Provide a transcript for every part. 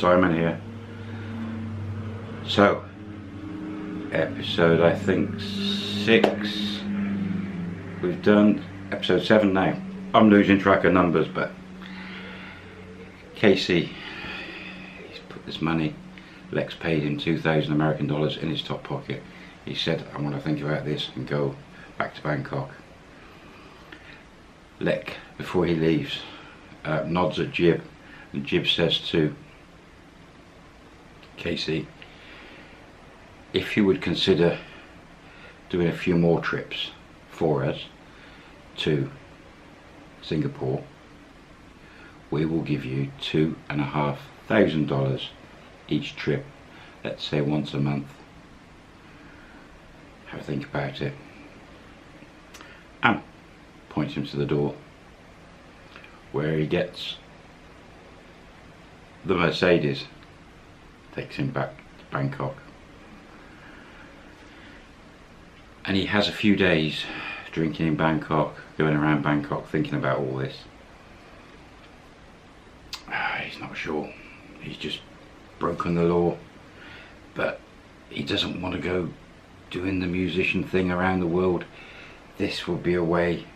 Simon here. So, episode I think 6. We've done episode 7 now. I'm losing track of numbers, but Casey, he's put this money. Lex paid him 2,000 American dollars in his top pocket. He said, I want to think about this and go back to Bangkok. Lex, before he leaves, nods at Jib, and Jib says to Casey, if you would consider doing a few more trips for us to Singapore, we will give you $2,500 each trip, let's say once a month. Have a think about it. And points him to the door where he gets the Mercedes, takes him back to Bangkok, and he has a few days drinking in Bangkok, going around Bangkok thinking about all this. He's not sure, he's just broken the law, but he doesn't want to go doing the musician thing around the world. This would be a way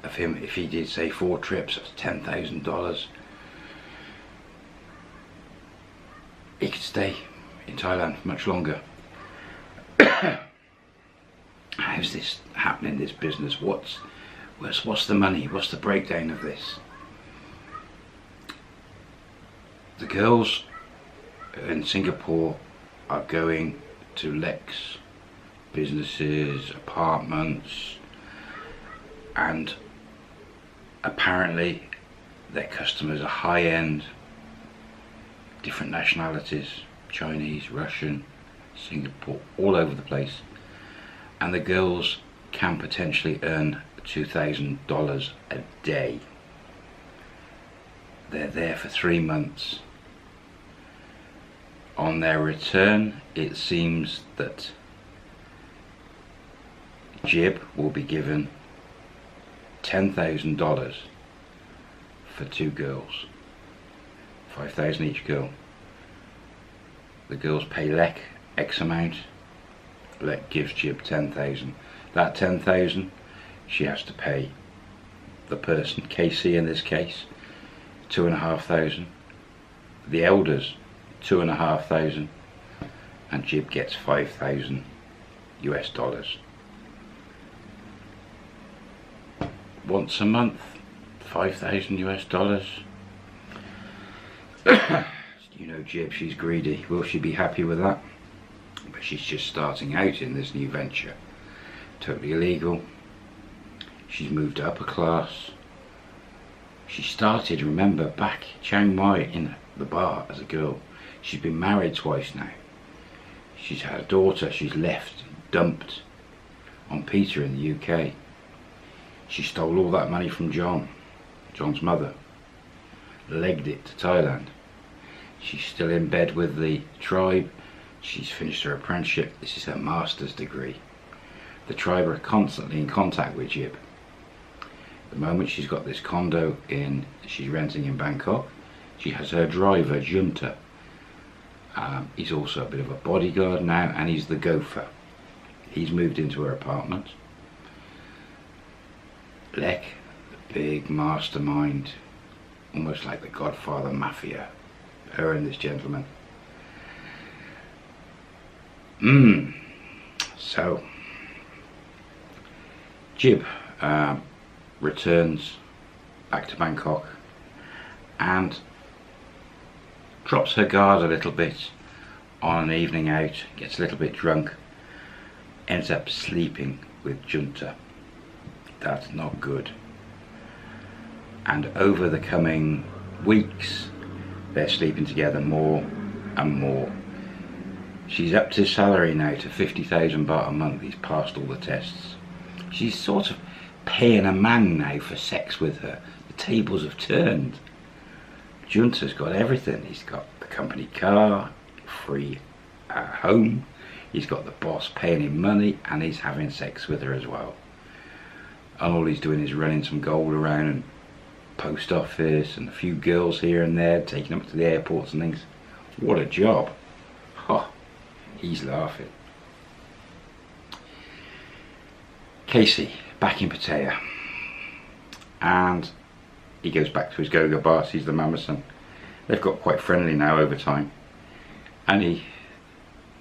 of him, if he did say 4 trips, that's $10,000. He could stay in Thailand much longer. How's this happening, this business? What's the money? What's the breakdown of this? The girls in Singapore are going to Lex businesses, apartments, and apparently their customers are high-end, different nationalities, Chinese, Russian, Singapore, all over the place, and the girls can potentially earn $2,000 a day. They're there for 3 months. On their return, it seems that Jib will be given $10,000 for 2 girls, 5,000 each girl. The girls pay Lek X amount. Lek gives Jib 10,000. That 10,000 she has to pay the person, Casey in this case, 2,500. The elders, 2,500, and Jib gets 5,000 US dollars. Once a month, 5,000 US dollars. You know Jib, she's greedy. Will she be happy with that? But she's just starting out in this new venture. Totally illegal. She's moved to upper class. She started, remember, back Chiang Mai in the bar as a girl. She's been married twice now. She's had a daughter. She's left, dumped on Peter in the UK. She stole all that money from John's mother, legged it to Thailand. She's still in bed with the tribe. She's finished her apprenticeship. This is her master's degree. The tribe are constantly in contact with Jib. At the moment she's got this condo she's renting in Bangkok. She has her driver, Junta. He's also a bit of a bodyguard now, and he's the gopher. He's moved into her apartment. Lek, the big mastermind, almost like the Godfather Mafia, her and this gentleman. So Jib returns back to Bangkok and drops her guard a little bit on an evening out, gets a little bit drunk, ends up sleeping with Junta. That's not good. And over the coming weeks, they're sleeping together more and more. She's upped his salary now to 50,000 baht a month. He's passed all the tests. She's sort of paying a man now for sex with her. The tables have turned. Junta's got everything. He's got the company car, free home. He's got the boss paying him money, and he's having sex with her as well. And all he's doing is running some gold around and post office and a few girls here and there, taking them to the airports and things. What a job. Oh, he's laughing. Casey, back in Pattaya. And he goes back to his go-go bar, sees the mama son. They've got quite friendly now over time. And he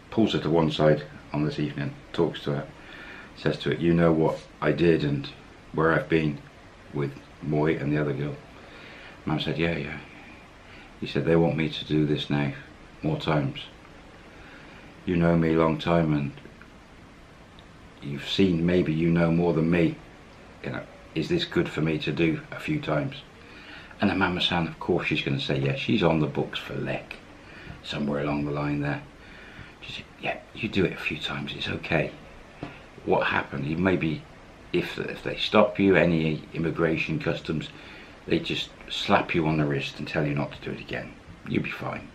pulls her to one side on this evening, talks to her, says to her, you know what I did and where I've been with Moy and the other girl. Mum said, yeah. He said, they want me to do this now more times. You know me a long time and you've seen, maybe you know more than me. You know, is this good for me to do a few times? And the mama san, of course she's going to say yes. She's on the books for Lek, somewhere along the line there. She said, yeah, you do it a few times, it's okay. What happened? You maybe, if they stop you, any immigration customs, they just slap you on the wrist and tell you not to do it again. You'll be fine.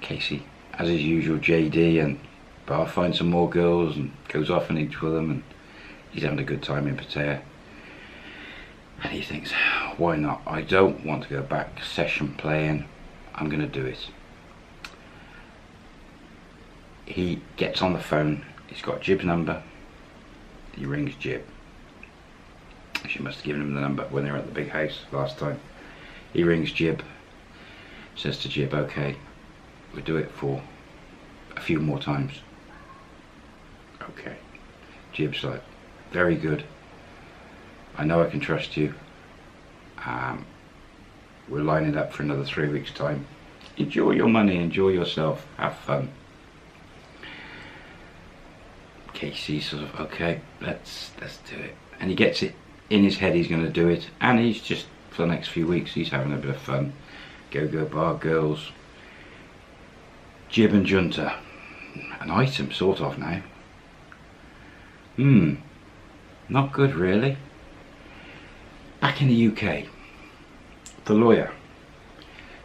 Casey, as is usual, JD and bar finds some more girls and goes off and eats with them, and he's having a good time in Pattaya. And he thinks, why not? I don't want to go back session playing. I'm going to do it. He gets on the phone. He's got Jib's number. He rings Jib. She must have given him the number when they were at the big house last time. He rings Jib. Says to Jib, okay, we'll do it for a few more times. Okay. Jib's like, very good. I know I can trust you. We're lining up for another 3 weeks time. Enjoy your money, enjoy yourself, have fun. Casey sort of, okay, let's do it. And he gets it in his head he's going to do it, and he's just, for the next few weeks, he's having a bit of fun. Go-go bar girls. Jib and Junta. An item, sort of, now. Not good, really. Back in the UK, the lawyer,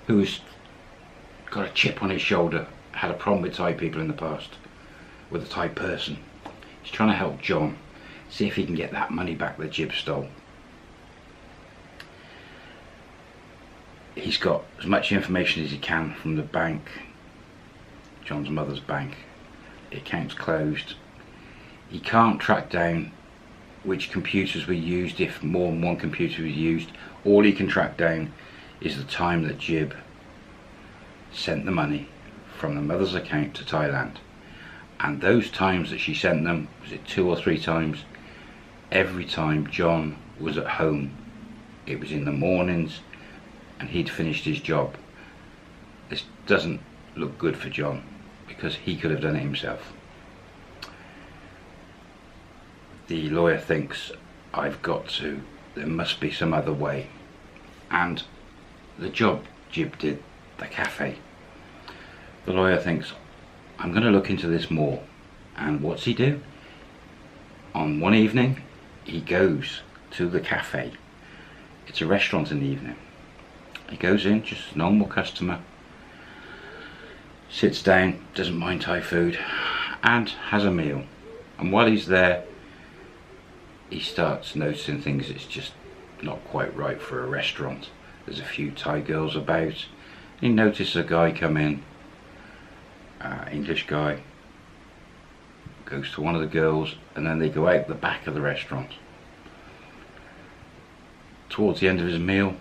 who's got a chip on his shoulder, had a problem with Thai people in the past, with a Thai person. He's trying to help John, see if he can get that money back that Jib stole. He's got as much information as he can from the bank, John's mother's bank. The account's closed. He can't track down which computers were used, if more than one computer was used. All he can track down is the time that Jib sent the money from the mother's account to Thailand. And those times that she sent them, was it 2 or 3 times, every time John was at home. It was in the mornings and he'd finished his job. This doesn't look good for John, because he could have done it himself. The lawyer thinks, there must be some other way. And the job Jib did, the cafe, the lawyer thinks, I'm going to look into this more. And what's he do? On one evening, he goes to the cafe. It's a restaurant in the evening. He goes in, just a normal customer, sits down, doesn't mind Thai food, and has a meal. And while he's there, he starts noticing things that's just not quite right for a restaurant. There's a few Thai girls about. He notices a guy come in, English guy, goes to one of the girls, and then they go out the back of the restaurant. Towards the end of his meal,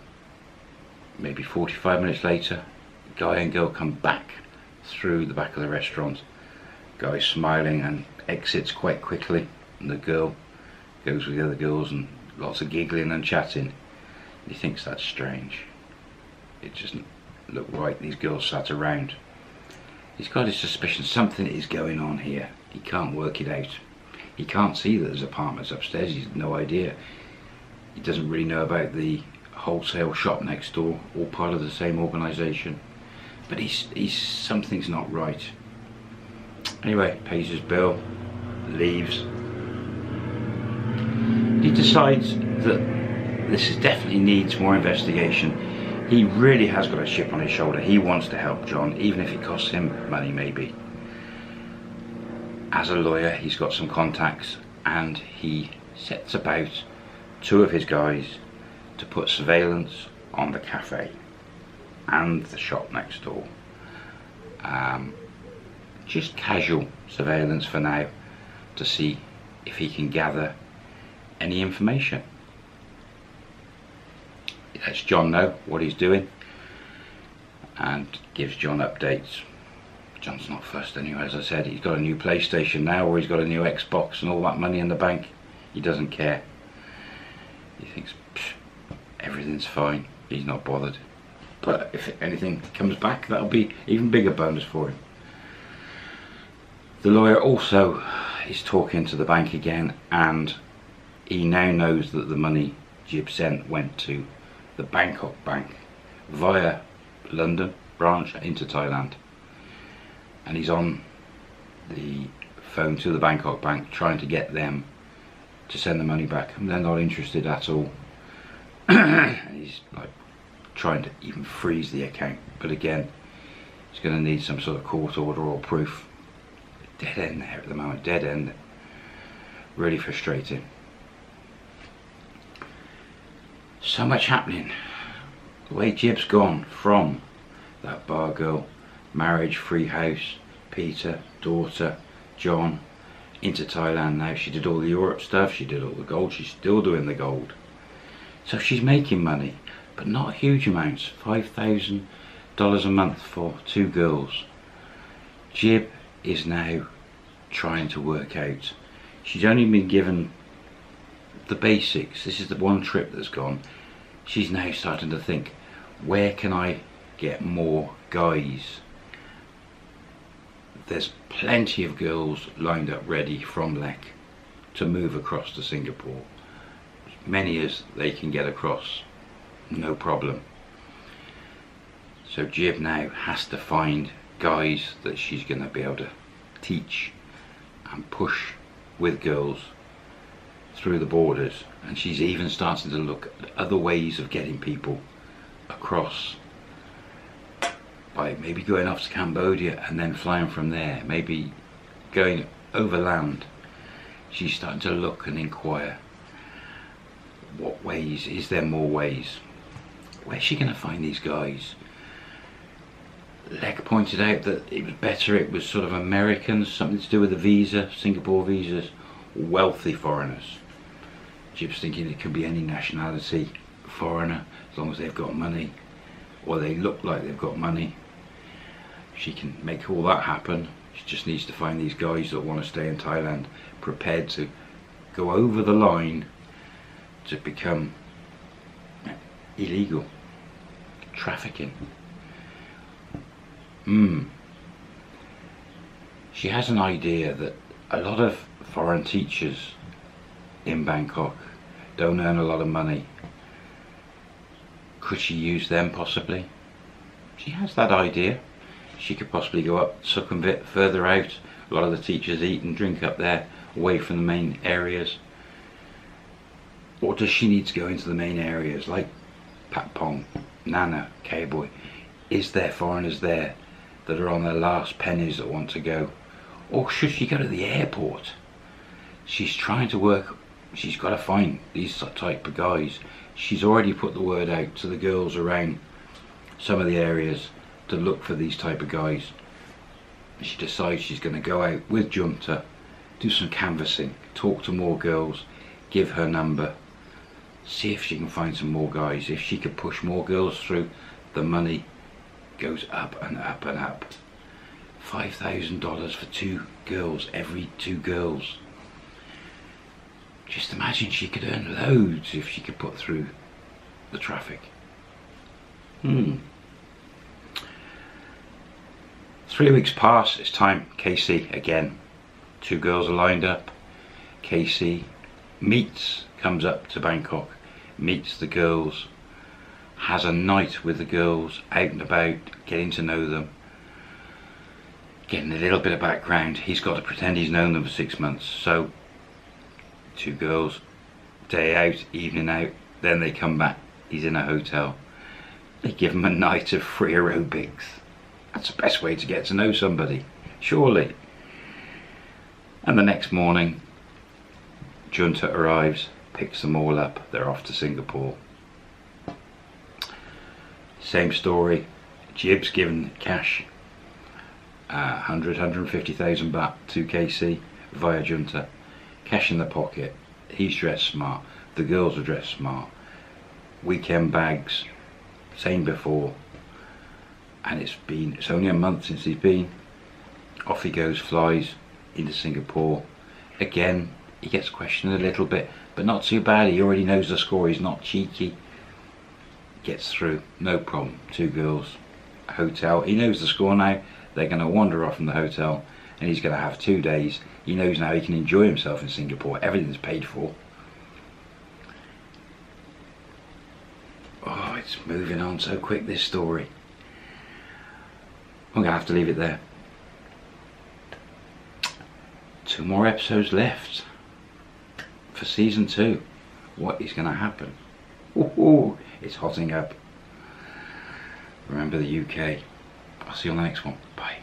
maybe 45 minutes later, guy and girl come back through the back of the restaurant. Guy's smiling and exits quite quickly, and the girl goes with the other girls, and lots of giggling and chatting. He thinks that's strange. It doesn't look right. These girls sat around. He's got his suspicion something is going on here. He can't work it out. He can't see that there's apartments upstairs. He's no idea. He doesn't really know about the wholesale shop next door, all part of the same organisation. But he's something's not right. Anyway, pays his bill, leaves. He decides that this definitely needs more investigation. He really has got a chip on his shoulder. He wants to help John, even if it costs him money maybe. As a lawyer, he's got some contacts, and he sets about 2 of his guys to put surveillance on the cafe. and the shop next door. Just casual surveillance for now to see if he can gather any information. He lets John know what he's doing and gives John updates. John's not fussed anyway, as I said. He's got a new PlayStation now, or he's got a new Xbox and all that money in the bank. He doesn't care. He thinks everything's fine. He's not bothered. But if anything comes back, that'll be even bigger bonus for him. The lawyer also is talking to the bank again, and he now knows that the money Jib sent went to the Bangkok bank via London branch into Thailand, and he's on the phone to the Bangkok bank trying to get them to send the money back, and they're not interested at all. And he's like trying to even freeze the account, but again he's going to need some sort of court order or proof. Dead end there at the moment, dead end. Really frustrating. So much happening. The way Jib's gone from that bar girl, marriage, free house, Peter, daughter, John, into Thailand now. She did all the Europe stuff, she did all the gold, she's still doing the gold. So she's making money, but not huge amounts. $5,000 a month for 2 girls. Jib is now trying to work out. She's only been given the basics. This is the one trip that's gone. She's now starting to think, where can I get more guys? There's plenty of girls lined up ready from Lek to move across to Singapore. As many as they can get across, no problem. So Jib now has to find guys that she's going to be able to teach and push with girls through the borders, and she's even starting to look at other ways of getting people across, by maybe going off to Cambodia and then flying from there, maybe going overland. She's starting to look and inquire, what ways, is there more ways? Where's she going to find these guys? Lek pointed out that it was better it was sort of Americans, something to do with the visa, Singapore visas, wealthy foreigners. Jib's thinking it could be any nationality foreigner, as long as they've got money, or they look like they've got money. She can make all that happen. She just needs to find these guys that want to stay in Thailand, prepared to go over the line to become illegal, trafficking. She has an idea that a lot of foreign teachers in Bangkok don't earn a lot of money. Could she use them possibly? She has that idea. She could possibly go up Sukhumvit, further out. A lot of the teachers eat and drink up there, away from the main areas. Or does she need to go into the main areas like Pat Pong, Nana, K-Boy? Is there foreigners there that are on their last pennies that want to go? Or should she go to the airport? She's trying to work, she's got to find these type of guys. She's already put the word out to the girls around some of the areas to look for these type of guys. She decides she's going to go out with Junta, do some canvassing, talk to more girls, give her number, see if she can find some more guys. If she could push more girls through, the money goes up and up and up. $5,000 for 2 girls, every 2 girls. Just imagine, she could earn loads if she could put through the traffic. 3 weeks pass, it's time. KC again. 2 girls are lined up. KC comes up to Bangkok, meets the girls, has a night with the girls, out and about, getting to know them, getting a little bit of background. He's got to pretend he's known them for 6 months. So 2 girls, day out, evening out, then they come back. He's in a hotel. They give him a night of free aerobics. That's the best way to get to know somebody, surely. And the next morning, Junta arrives, picks them all up. They're off to Singapore. Same story. Jib's given cash, 150,000 baht to KC via junta, cash in the pocket. He's dressed smart, the girls are dressed smart, weekend bags, same before, and it's only a month since he's been. Off he goes, flies into Singapore. Again, he gets questioned a little bit, but not too bad. He already knows the score, he's not cheeky. Gets through, no problem. 2 girls, hotel. He knows the score now. They're going to wander off from the hotel, and he's going to have 2 days. He knows now he can enjoy himself in Singapore. Everything's paid for. Oh, it's moving on so quick, this story. I'm going to have to leave it there. 2 more episodes left for season 2. What is going to happen? Ooh, it's hotting up. Remember the UK. I'll see you on the next one. Bye.